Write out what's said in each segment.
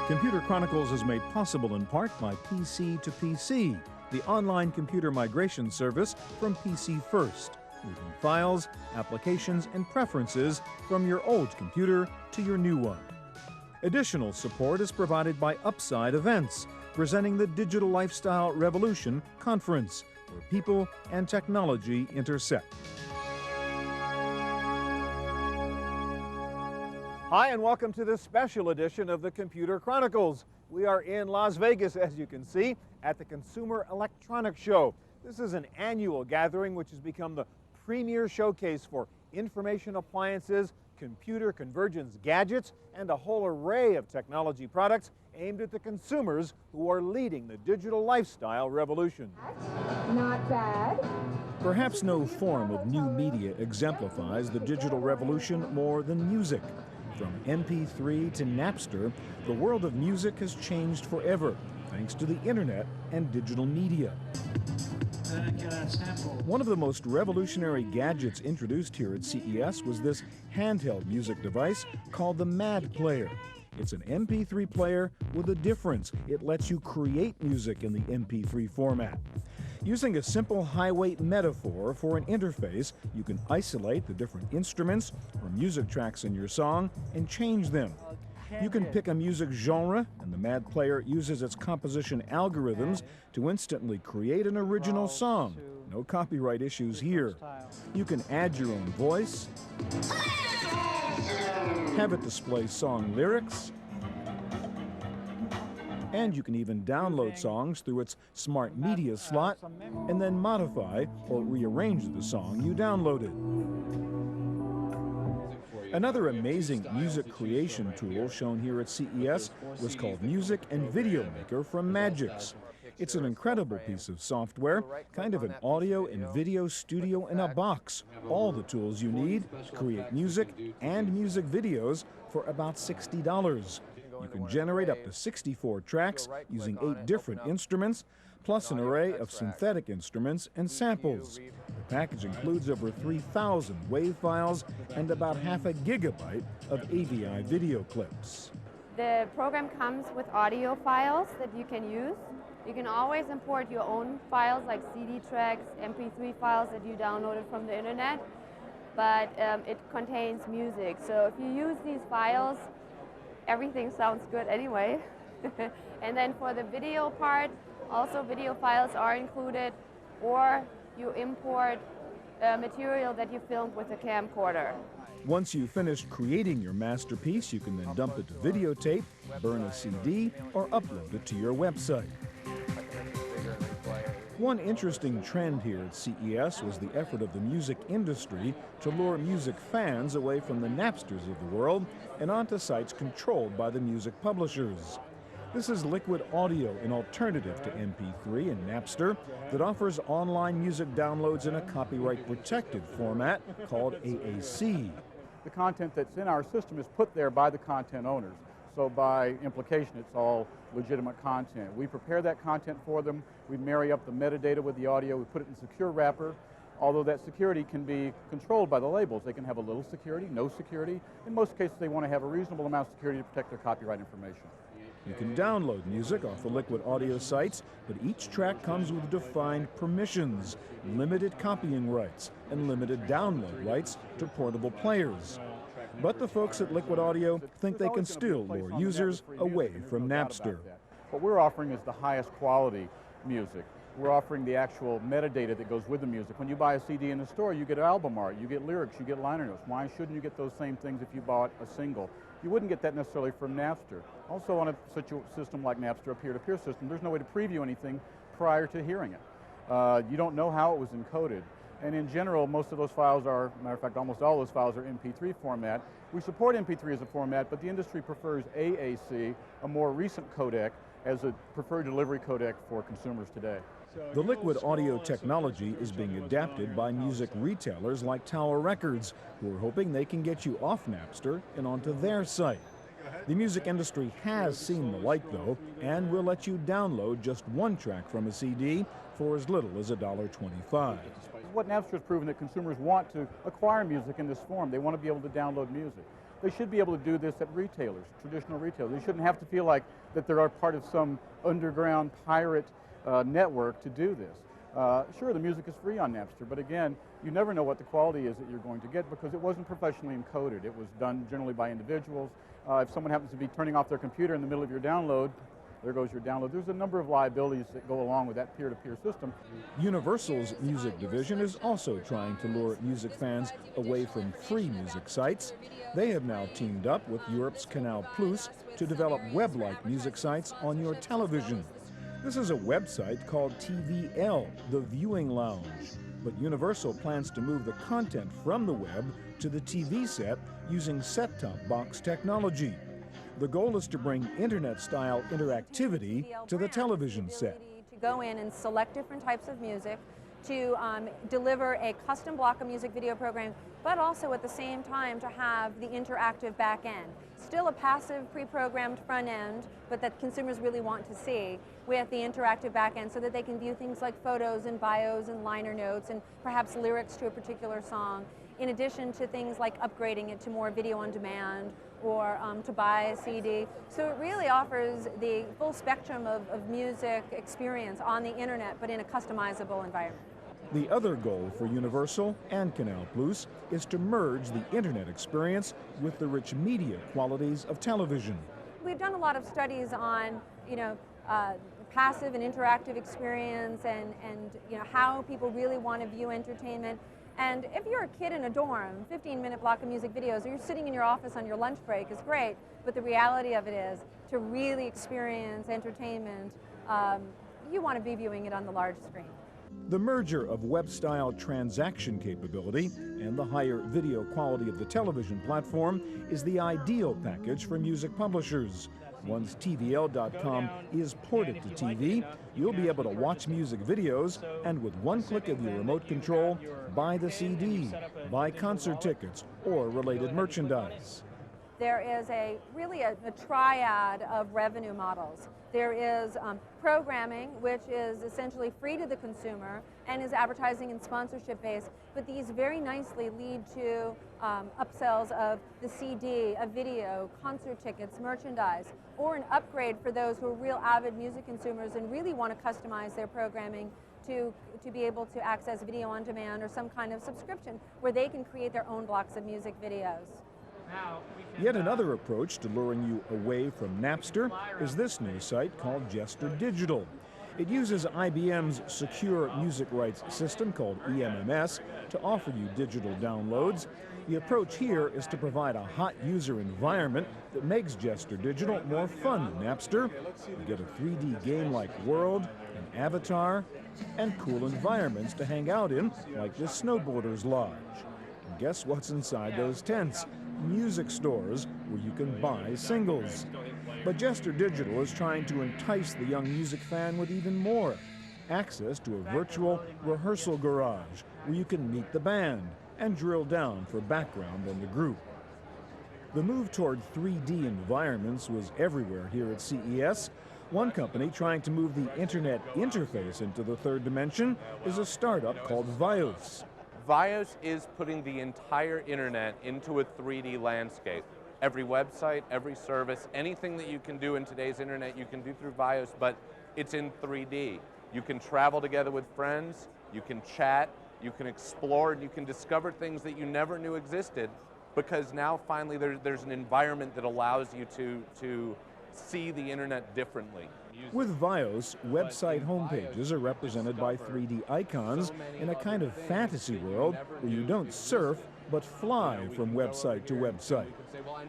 Computer Chronicles is made possible in part by PC to PC, the online computer migration service from PC First, moving files, applications, and preferences from your old computer to your new one. Additional support is provided by Upside Events, presenting the Digital Lifestyle Revolution Conference, where people and technology intersect. Hi, and welcome to this special edition of the Computer Chronicles. We are in Las Vegas, as you can see, at the Consumer Electronics Show. This is an annual gathering which has become the premier showcase for information appliances, computer convergence gadgets, and a whole array of technology products aimed at the consumers who are leading the digital lifestyle revolution. Not bad. Perhaps no form of new media exemplifies the digital revolution more than music. From MP3 to Napster, the world of music has changed forever, thanks to the internet and digital media. One of the most revolutionary gadgets introduced here at CES was this handheld music device called the Mad Player. It's an MP3 player with a difference. It lets you create music in the MP3 format. Using a simple high-weight metaphor for an interface, you can isolate the different instruments or music tracks in your song and change them. You can pick a music genre, and the Mad Player uses its composition algorithms to instantly create an original song. No copyright issues here. You can add your own voice, have it display song lyrics, and you can even download songs through its smart media slot and then modify or rearrange the song you downloaded. Another amazing music creation tool shown here at CES was called Music and Video Maker from Magix. It's an incredible piece of software, kind of an audio and video studio in a box. All the tools you need to create music and music videos for about $60. You can generate up to 64 tracks using 8 different instruments, plus an array of synthetic instruments and samples. The package includes over 3,000 WAV files and about half a gigabyte of AVI video clips. The program comes with audio files that you can use. You can always import your own files like CD tracks, MP3 files that you downloaded from the internet, but it contains music. So if you use these files, everything sounds good anyway. And then for the video part, also video files are included, or you import material that you filmed with a camcorder. Once you've finished creating your masterpiece, you can then dump it to videotape, burn a CD, or upload it to your website. One interesting trend here at CES was the effort of the music industry to lure music fans away from the Napsters of the world and onto sites controlled by the music publishers. This is Liquid Audio, an alternative to MP3 and Napster that offers online music downloads in a copyright-protected format called AAC. The content that's in our system is put there by the content owners. So by implication, it's all legitimate content. We prepare that content for them. We marry up the metadata with the audio. We put it in a secure wrapper. Although that security can be controlled by the labels. They can have a little security, no security. In most cases, they want to have a reasonable amount of security to protect their copyright information. You can download music off the Liquid Audio sites, but each track comes with defined permissions, limited copying rights, and limited download rights to portable players. But the folks at Liquid Audio think they can still lure users away from Napster. What we're offering is the highest quality music. We're offering the actual metadata that goes with the music. When you buy a CD in the store, you get album art, you get lyrics, you get liner notes. Why shouldn't you get those same things if you bought a single? You wouldn't get that necessarily from Napster. Also on a system like Napster, a peer-to-peer system, there's no way to preview anything prior to hearing it. You don't know how it was encoded. And in general, most of those files are, matter of fact, almost all those files are MP3 format. We support MP3 as a format, but the industry prefers AAC, a more recent codec, as a preferred delivery codec for consumers today. The Liquid Audio technology is being adapted by music retailers like Tower Records, who are hoping they can get you off Napster and onto their site. The music industry has seen the light, though, and will let you download just one track from a CD for as little as $1.25. What Napster has proven that consumers want to acquire music in this form. They want to be able to download music. They should be able to do this at retailers, traditional retailers. They shouldn't have to feel like that they're a part of some underground pirate network to do this. Sure, the music is free on Napster, but again, you never know what the quality is that you're going to get because it wasn't professionally encoded. It was done generally by individuals. If someone happens to be turning off their computer in the middle of your download, there goes your download. There's a number of liabilities that go along with that peer-to-peer system. Universal's music division is also trying to lure music fans away from free music sites. They have now teamed up with Europe's Canal Plus to develop web-like music sites on your television. This is a website called TVL, the Viewing Lounge. But Universal plans to move the content from the web to the TV set using set-top box technology. The goal is to bring internet-style interactivity to the television set. To go in and select different types of music, to deliver a custom block of music video program, but also at the same time to have the interactive back end. Still a passive pre-programmed front end, but that consumers really want to see with the interactive back end so that they can view things like photos and bios and liner notes and perhaps lyrics to a particular song, in addition to things like upgrading it to more video on demand or to buy a CD. So it really offers the full spectrum of music experience on the internet, but in a customizable environment. The other goal for Universal and Canal Plus is to merge the internet experience with the rich media qualities of television. We've done a lot of studies on, passive and interactive experience and how people really want to view entertainment. And if you're a kid in a dorm, 15-minute block of music videos, or you're sitting in your office on your lunch break is great, but the reality of it is to really experience entertainment, you want to be viewing it on the large screen. The merger of web-style transaction capability and the higher video quality of the television platform is the ideal package for music publishers. Once TVL.com is ported to TV, you'll be able to watch music videos and with one click of your remote control, buy the CD, buy concert tickets, or related merchandise. There is really a triad of revenue models. There is programming, which is essentially free to the consumer and is advertising and sponsorship based, but these very nicely lead to upsells of the CD, a video, concert tickets, merchandise, or an upgrade for those who are real avid music consumers and really want to customize their programming to be able to access video on demand or some kind of subscription where they can create their own blocks of music videos. Yet another approach to luring you away from Napster is this new site called Jester Digital. It uses IBM's secure music rights system called EMMS to offer you digital downloads. The approach here is to provide a hot user environment that makes Jester Digital more fun than Napster. You get a 3D game-like world, an avatar, and cool environments to hang out in, like this snowboarder's lodge. And guess what's inside those tents? Music stores where you can buy singles. But Jester Digital is trying to entice the young music fan with even more. Access to a virtual rehearsal garage where you can meet the band and drill down for background on the group. The move toward 3D environments was everywhere here at CES. One company trying to move the internet interface into the third dimension is a startup called Vios. Vios is putting the entire internet into a 3D landscape. Every website, every service, anything that you can do in today's internet, you can do through Vios, but it's in 3D. You can travel together with friends, you can chat, you can explore, and you can discover things that you never knew existed because now finally there's an environment that allows you to see the internet differently. With Vios, website homepages are represented by 3D icons in a kind of fantasy world where you don't surf, but fly from website to website.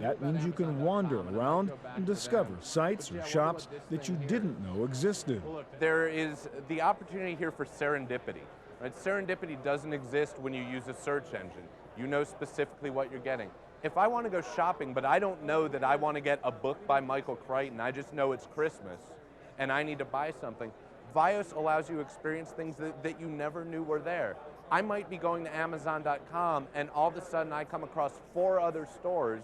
That means you can wander around and discover sites or shops that you didn't know existed. There is the opportunity here for serendipity. Right? Serendipity doesn't exist when you use a search engine. You know specifically what you're getting. If I want to go shopping, but I don't know that I want to get a book by Michael Crichton, I just know it's Christmas, and I need to buy something, Vios allows you to experience things that you never knew were there. I might be going to Amazon.com, and all of a sudden I come across 4 other stores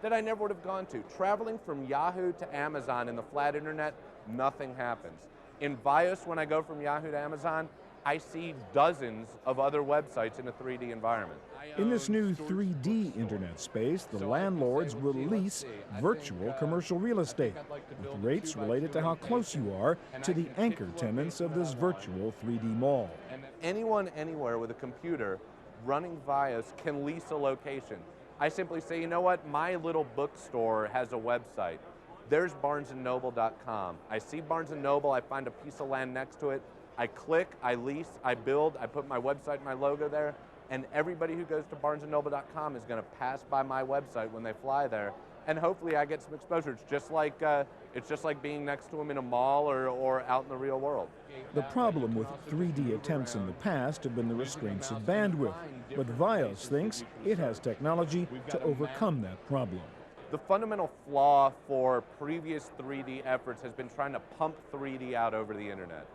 that I never would have gone to. Traveling from Yahoo to Amazon in the flat internet, nothing happens. In Vios, when I go from Yahoo to Amazon, I see dozens of other websites in a 3D environment. In this new 3D internet space, the landlords will lease virtual commercial real estate with rates related to how close you are to the anchor tenants of this virtual 3D mall. Anyone, anywhere with a computer running Vios can lease a location. I simply say, you know what, my little bookstore has a website. There's barnesandnoble.com. I see Barnes & Noble, I find a piece of land next to it, I click, I lease, I build, I put my website and my logo there, and everybody who goes to barnesandnoble.com is going to pass by my website when they fly there, and hopefully I get some exposure. It's just like being next to them in a mall or out in the real world. The problem with 3D attempts in the past have been the restraints of bandwidth, but Vios thinks it has technology to overcome that problem. The fundamental flaw for previous 3D efforts has been trying to pump 3D out over the internet.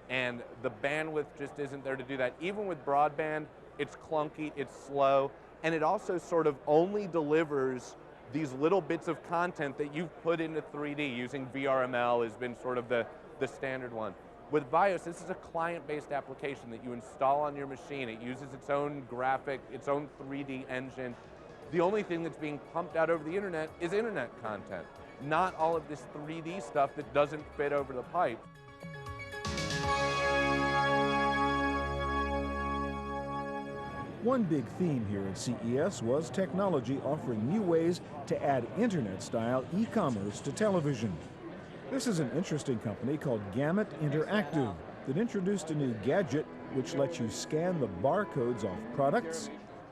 And the bandwidth just isn't there to do that. Even with broadband, it's clunky, it's slow, and it also sort of only delivers these little bits of content that you've put into 3D. Using VRML has been sort of the standard one. With Vios, this is a client-based application that you install on your machine. It uses its own graphic, its own 3D engine. The only thing that's being pumped out over the internet is internet content, not all of this 3D stuff that doesn't fit over the pipe. One big theme here at CES was technology offering new ways to add internet-style e-commerce to television. This is an interesting company called Gamut Interactive that introduced a new gadget which lets you scan the barcodes off products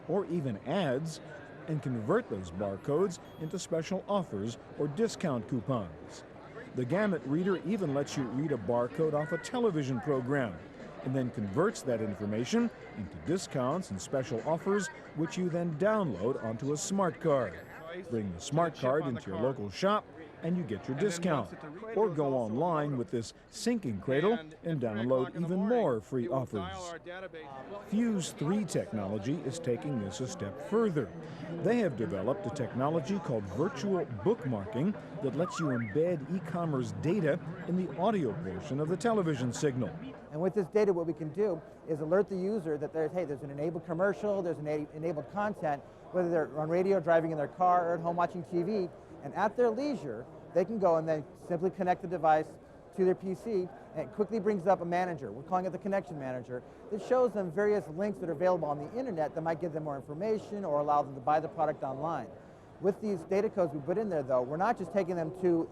or even ads and convert those barcodes into special offers or discount coupons. The Gamut reader even lets you read a barcode off a television program and then converts that information into discounts and special offers, which you then download onto a smart card. Bring the smart card into your local shop and you get your discount. Or go online with this syncing cradle and download even more free offers. Fuse 3 technology is taking this a step further. They have developed a technology called virtual bookmarking that lets you embed e-commerce data in the audio portion of the television signal. And with this data, what we can do is alert the user that there's an enabled commercial, there's an enabled content, whether they're on radio, driving in their car, or at home watching TV, and at their leisure, they can go and then simply connect the device to their PC, and it quickly brings up a manager. We're calling it the connection manager. That shows them various links that are available on the internet that might give them more information or allow them to buy the product online. With these data codes we put in there, though, we're not just taking them to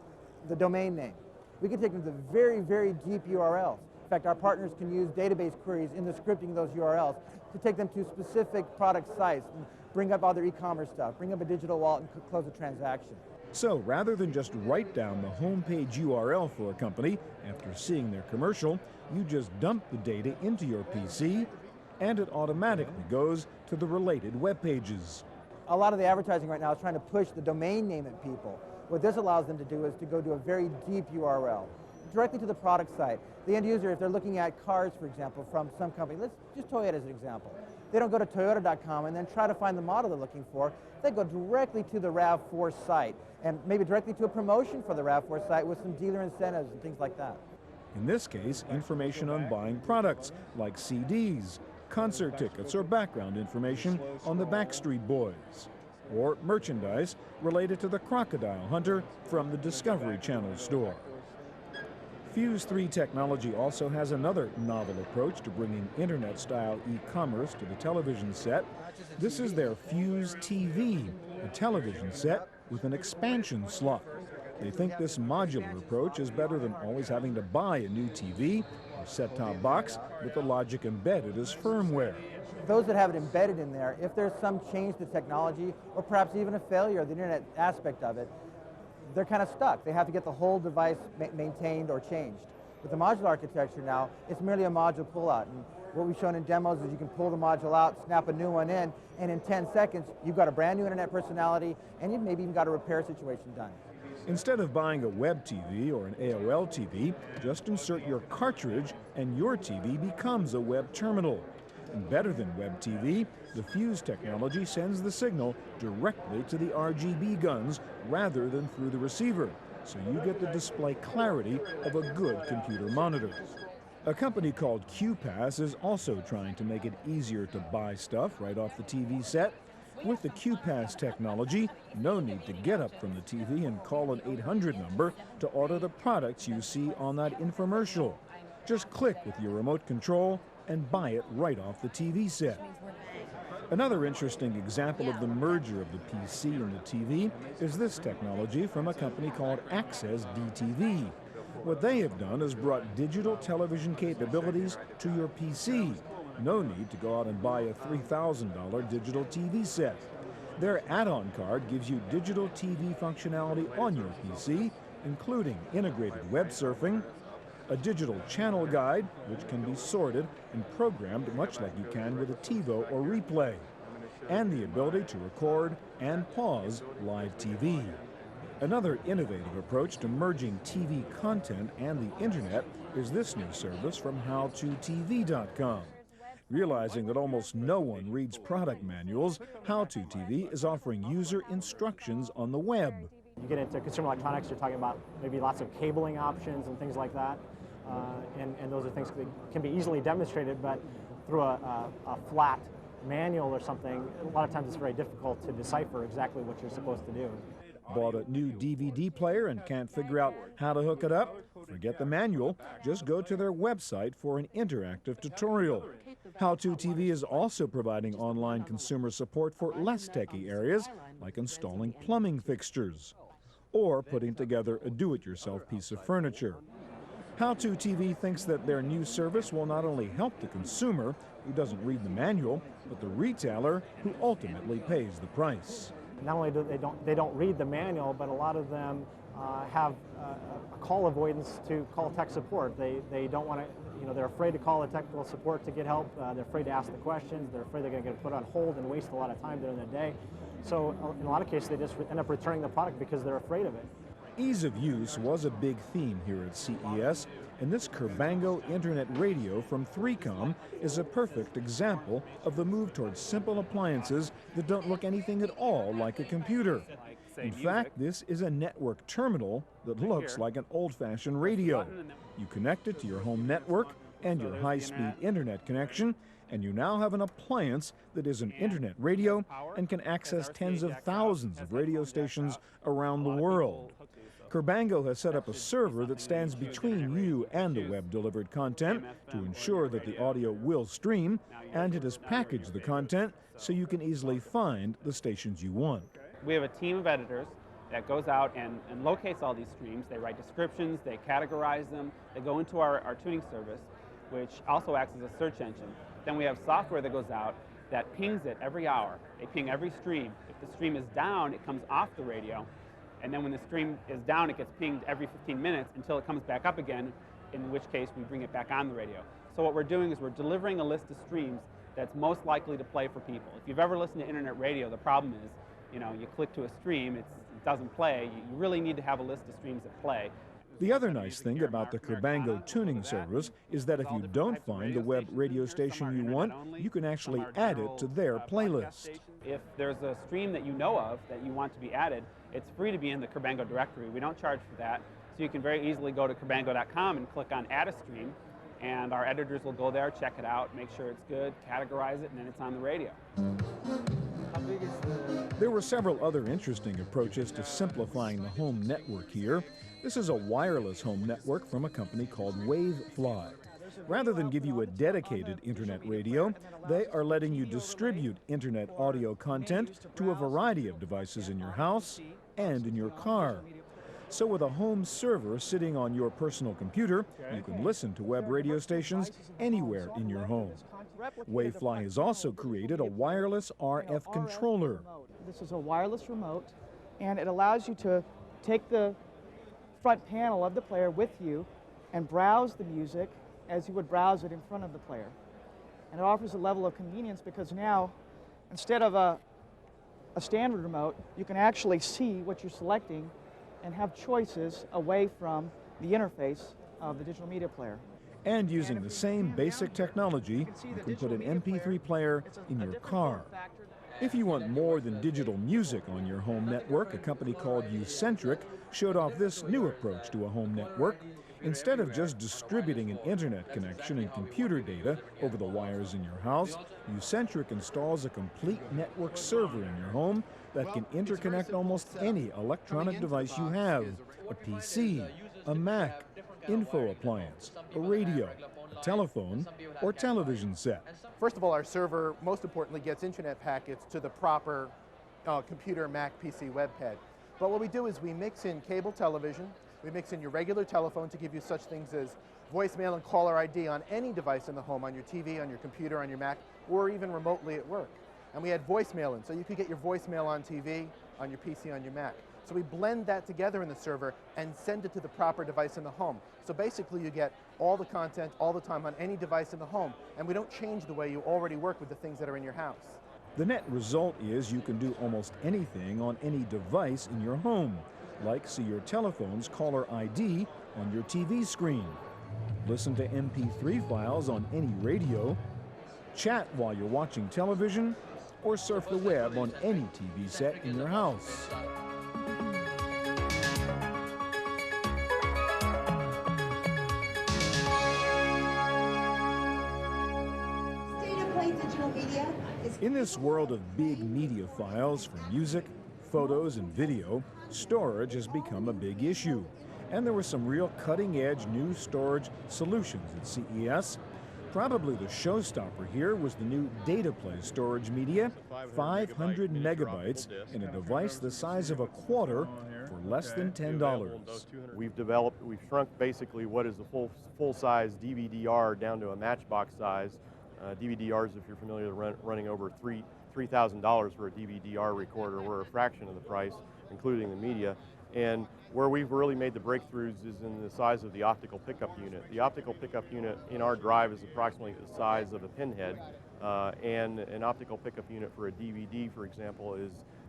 the domain name. We can take them to very, very deep URLs. In fact, our partners can use database queries in the scripting of those URLs to take them to specific product sites and bring up all their e-commerce stuff, bring up a digital wallet and close a transaction. So rather than just write down the homepage URL for a company after seeing their commercial, you just dump the data into your PC and it automatically goes to the related web pages. A lot of the advertising right now is trying to push the domain name at people. What this allows them to do is to go to a very deep URL, directly to the product site. The end user, if they're looking at cars, for example, from some company, let's just Toyota as an example. They don't go to Toyota.com and then try to find the model they're looking for. They go directly to the RAV4 site and maybe directly to a promotion for the RAV4 site with some dealer incentives and things like that. In this case, information on buying products like CDs, concert tickets, or background information on the Backstreet Boys, or merchandise related to the crocodile hunter from the Discovery Channel store. Fuse 3 technology also has another novel approach to bringing internet-style e-commerce to the television set. This is their Fuse TV, a television set with an expansion slot. They think this modular approach is better than always having to buy a new TV or set-top box with the logic embedded as firmware. Those that have it embedded in there, if there's some change to technology or perhaps even a failure of the internet aspect of it, they're kind of stuck. They have to get the whole device maintained or changed. With the modular architecture now, it's merely a module pullout. And what we've shown in demos is you can pull the module out, snap a new one in, and in 10 seconds, you've got a brand new internet personality, and you've maybe even got a repair situation done. Instead of buying a web TV or an AOL TV, just insert your cartridge and your TV becomes a web terminal. And better than web TV, the Fuse technology sends the signal directly to the RGB guns rather than through the receiver, so you get the display clarity of a good computer monitor. A company called QPass is also trying to make it easier to buy stuff right off the TV set. With the QPass technology, no need to get up from the TV and call an 800 number to order the products you see on that infomercial. Just click with your remote control and buy it right off the TV set. Another interesting example of the merger of the PC and the TV is this technology from a company called Access DTV. What they have done is brought digital television capabilities to your PC. No need to go out and buy a $3,000 digital TV set. Their add-on card gives you digital TV functionality on your PC, including integrated web surfing, a digital channel guide, which can be sorted and programmed much like you can with a TiVo or replay, and the ability to record and pause live TV. Another innovative approach to merging TV content and the internet is this new service from HowToTV.com. Realizing that almost no one reads product manuals, HowToTV is offering user instructions on the web. You get into consumer electronics, you're talking about maybe lots of cabling options and things like that. And those are things that can be easily demonstrated, but through a flat manual or something, a lot of times it's very difficult to decipher exactly what you're supposed to do. Bought a new DVD player and can't figure out how to hook it up? Forget the manual. Just go to their website for an interactive tutorial. HowToTV is also providing online consumer support for less techy areas, like installing plumbing fixtures or putting together a do-it-yourself piece of furniture. HowToTV thinks that their new service will not only help the consumer, who doesn't read the manual, but the retailer, who ultimately pays the price. Not only do they don't read the manual, but a lot of them have a call avoidance to call tech support. They don't want to, they're afraid to call the technical support to get help. They're afraid to ask the questions. They're afraid they're going to get put on hold and waste a lot of time during the day. So in a lot of cases, they just end up returning the product because they're afraid of it. Ease of use was a big theme here at CES, and this Curbango Internet Radio from 3Com is a perfect example of the move towards simple appliances that don't look anything at all like a computer. In fact, this is a network terminal that looks like an old-fashioned radio. You connect it to your home network and your high-speed internet connection, and you now have an appliance that is an internet radio and can access tens of thousands of radio stations around the world. Curbango has set up a server that stands between you and the web-delivered content to ensure that the audio will stream, and it has packaged the content so you can easily find the stations you want. We have a team of editors that goes out and locates all these streams. They write descriptions, they categorize them, they go into our tuning service, which also acts as a search engine. Then we have software that goes out that pings it every hour. They ping every stream. If the stream is down, it comes off the radio. And then when the stream is down, it gets pinged every 15 minutes until it comes back up again, in which case we bring it back on the radio. So what we're doing is we're delivering a list of streams that's most likely to play for people. If you've ever listened to internet radio, the problem is, you click to a stream, it doesn't play. You really need to have a list of streams that play. The other nice thing about the Curbango tuning service is that if you don't find the web radio station you want, you can actually add it to their playlist. If there's a stream that you know of that you want to be added, it's free to be in the Curbango directory. We don't charge for that. So you can very easily go to Curbango.com and click on Add a Stream, and our editors will go there, check it out, make sure it's good, categorize it, and then it's on the radio. There were several other interesting approaches to simplifying the home network here. This is a wireless home network from a company called Wavefly. Rather than give you a dedicated internet radio, they are letting you distribute internet audio content to a variety of devices in your house and in your car. So with a home server sitting on your personal computer, you can listen to web radio stations anywhere in your home. Wavefly has also created a wireless RF controller. This is a wireless remote, and it allows you to take the front panel of the player with you and browse the music as you would browse it in front of the player. And it offers a level of convenience because now, instead of a standard remote, you can actually see what you're selecting and have choices away from the interface of the digital media player. And using the same basic technology, you can put an MP3 player in your car. If you want more than digital music on your home network, a company called Ucentric showed off this new approach to a home network. Instead of just distributing an internet connection and computer data over the wires in your house, Ucentric installs a complete network server in your home that can interconnect almost any electronic device you have: a PC, a Mac, info appliance, a radio, a telephone, or television set. First of all, our server, most importantly, gets internet packets to the proper computer, Mac, PC, webpad. But what we do is we mix in cable television, we mix in your regular telephone to give you such things as voicemail and caller ID on any device in the home, on your TV, on your computer, on your Mac, or even remotely at work. And we add voicemail in, so you could get your voicemail on TV, on your PC, on your Mac. So we blend that together in the server and send it to the proper device in the home. So basically you get all the content all the time on any device in the home, and we don't change the way you already work with the things that are in your house. The net result is you can do almost anything on any device in your home, like see your telephone's caller ID on your TV screen, listen to MP3 files on any radio, chat while you're watching television, or surf the web on any TV set in your house. In this world of big media files for music, photos, and video, storage has become a big issue. And there were some real cutting-edge new storage solutions at CES. Probably the showstopper here was the new DataPlay storage media, 500 megabytes in a device the size of a quarter for less than $10. We've shrunk basically what is a full-size DVD-R down to a matchbox size. DVD-Rs, if you're familiar, running over $3,000 for a DVD-R recorder. We're a fraction of the price, including the media. And where we've really made the breakthroughs is in the size of the optical pickup unit. The optical pickup unit in our drive is approximately the size of a pinhead, and an optical pickup unit for a DVD, for example,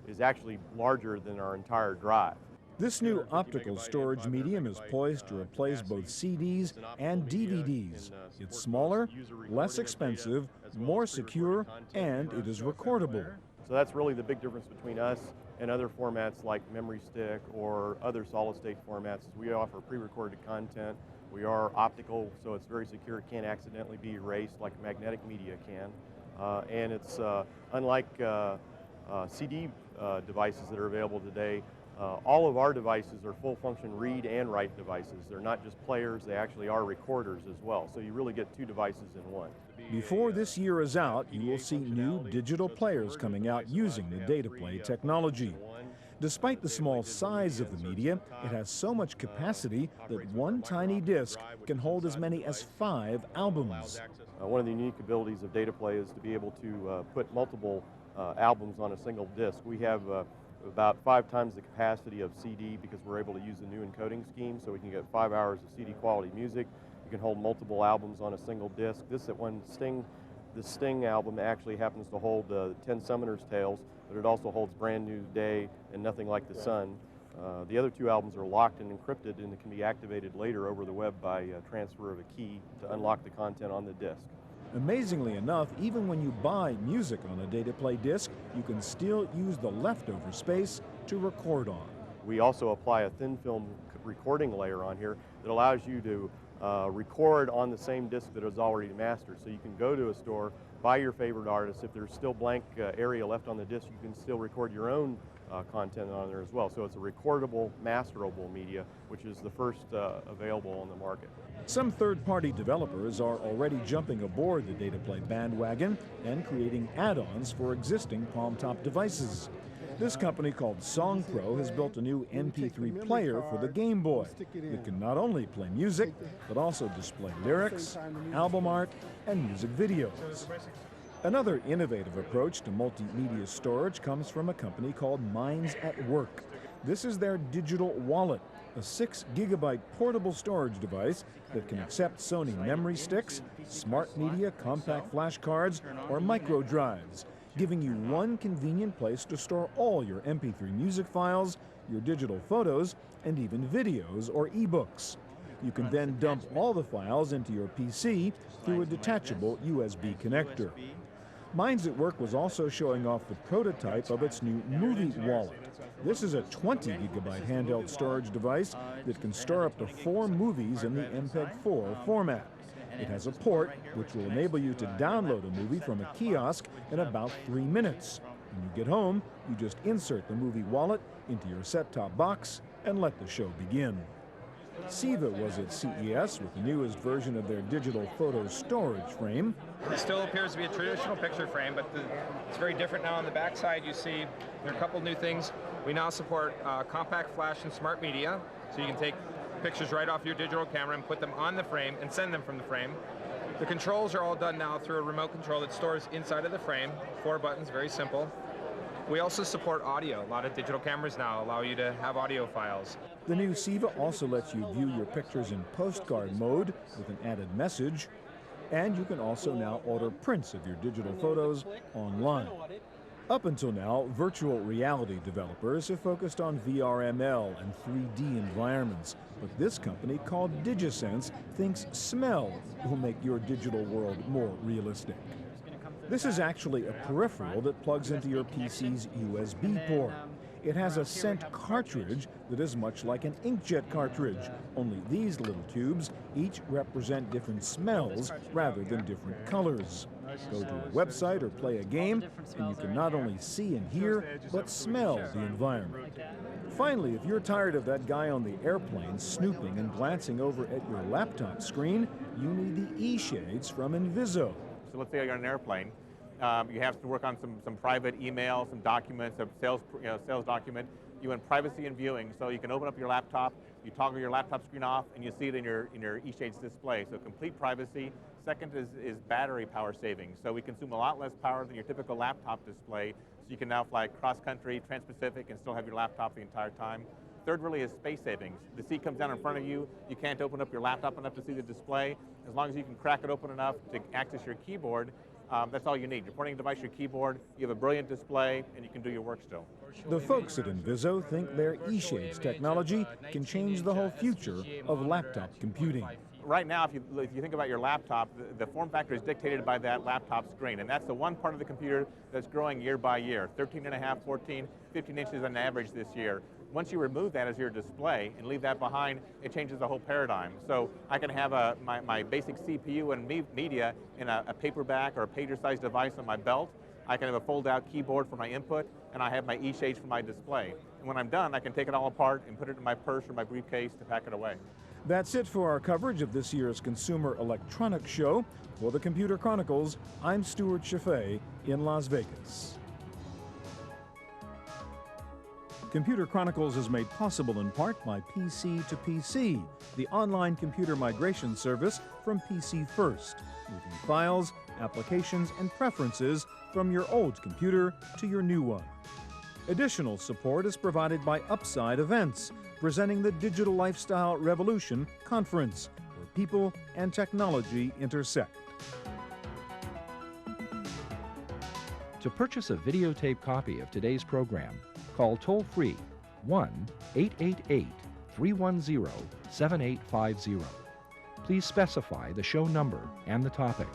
is actually larger than our entire drive. This new optical storage medium is poised to replace both CDs and DVDs. It's smaller, less expensive, more secure, and it is recordable. So that's really the big difference between us and other formats like memory stick or other solid-state formats. We offer pre-recorded content. We are optical, so it's very secure. It can't accidentally be erased like magnetic media can. And it's unlike CD devices that are available today. All of our devices are full-function read and write devices. They're not just players, they actually are recorders as well. So you really get two devices in one. Before this year is out, you will see new digital players coming out using the DataPlay technology. Despite the small size of the media, it has so much capacity that one tiny disc can hold as many as 5 albums. One of the unique abilities of DataPlay is to be able to put multiple albums on a single disc. We have about 5 times the capacity of CD because we're able to use the new encoding scheme, so we can get 5 hours of CD quality music. You can hold multiple albums on a single disc. The Sting album actually happens to hold 10 Summoner's Tales, but it also holds Brand New Day and Nothing Like the Sun. The other 2 albums are locked and encrypted, and it can be activated later over the web by transfer of a key to unlock the content on the disc. Amazingly enough, even when you buy music on a DataPlay disc, you can still use the leftover space to record on. We also apply a thin film recording layer on here that allows you to record on the same disc that is already mastered. So you can go to a store, buy your favorite artist. If there's still blank area left on the disc, you can still record your own content on there as well. So it's a recordable, masterable media, which is the first available on the market. Some third-party developers are already jumping aboard the DataPlay bandwagon and creating add-ons for existing Palm-top devices. This company called SongPro has built a new MP3 player for the Game Boy. It can not only play music, but also display lyrics, album art, and music videos. Another innovative approach to multimedia storage comes from a company called Minds at Work. This is their digital wallet, a 6-gigabyte portable storage device that can accept Sony memory sticks, smart media, compact flash cards, or micro drives, giving you one convenient place to store all your MP3 music files, your digital photos, and even videos or ebooks. You can then dump all the files into your PC through a detachable USB connector. Minds at Work was also showing off the prototype of its new movie wallet. This is a 20-gigabyte handheld storage device that can store up to 4 movies in the MPEG-4 format. It has a port which will enable you to download a movie from a kiosk in about 3 minutes. When you get home, you just insert the movie wallet into your set-top box and let the show begin. SIVA was at CES with the newest version of their digital photo storage frame. It still appears to be a traditional picture frame, but it's very different now. On the back side, you see there are a couple new things. We now support compact flash and smart media, so you can take pictures right off your digital camera and put them on the frame and send them from the frame. The controls are all done now through a remote control that stores inside of the frame. 4 buttons, very simple. We also support audio. A lot of digital cameras now allow you to have audio files. The new SIVA also lets you view your pictures in postcard mode with an added message, and you can also now order prints of your digital photos online. Up until now, virtual reality developers have focused on VRML and 3D environments, but this company called DigiSense thinks smell will make your digital world more realistic. This is actually a peripheral that plugs into your PC's USB port. It has a scent cartridge that is much like an inkjet cartridge, only these little tubes each represent different smells rather than different colors. Go to a website or play a game, and you can not only see and hear, but smell the environment. Finally, if you're tired of that guy on the airplane snooping and glancing over at your laptop screen, you need the e-shades from Inviso. So let's say you're on an airplane. You have to work on some private email, some documents, a sales document. You want privacy and viewing, so you can open up your laptop, you toggle your laptop screen off, and you see it in your e-shades display. So complete privacy. Second is battery power saving. So we consume a lot less power than your typical laptop display. So you can now fly cross-country, trans-Pacific, and still have your laptop the entire time. Third really is space savings. The seat comes down in front of you. You can't open up your laptop enough to see the display. As long as you can crack it open enough to access your keyboard, that's all you need. Your pointing device, your keyboard, you have a brilliant display, and you can do your work still. The folks at Inviso think their e-shades technology can change the whole future of laptop computing. Right now, if you think about your laptop, the form factor is dictated by that laptop screen, and that's the one part of the computer that's growing year by year, 13.5, 14, 15 inches on average this year. Once you remove that as your display and leave that behind, it changes the whole paradigm. So I can have my basic CPU and media in a paperback or a pager-sized device on my belt. I can have a fold-out keyboard for my input, and I have my e-shades for my display. And when I'm done, I can take it all apart and put it in my purse or my briefcase to pack it away. That's it for our coverage of this year's Consumer Electronics Show. For the Computer Chronicles, I'm Stuart Chaffee in Las Vegas. Computer Chronicles is made possible in part by PC to PC, the online computer migration service from PC First, moving files, applications, and preferences from your old computer to your new one. Additional support is provided by Upside Events, presenting the Digital Lifestyle Revolution Conference, where people and technology intersect. To purchase a videotape copy of today's program, call toll-free 1-888-310-7850. Please specify the show number and the topic.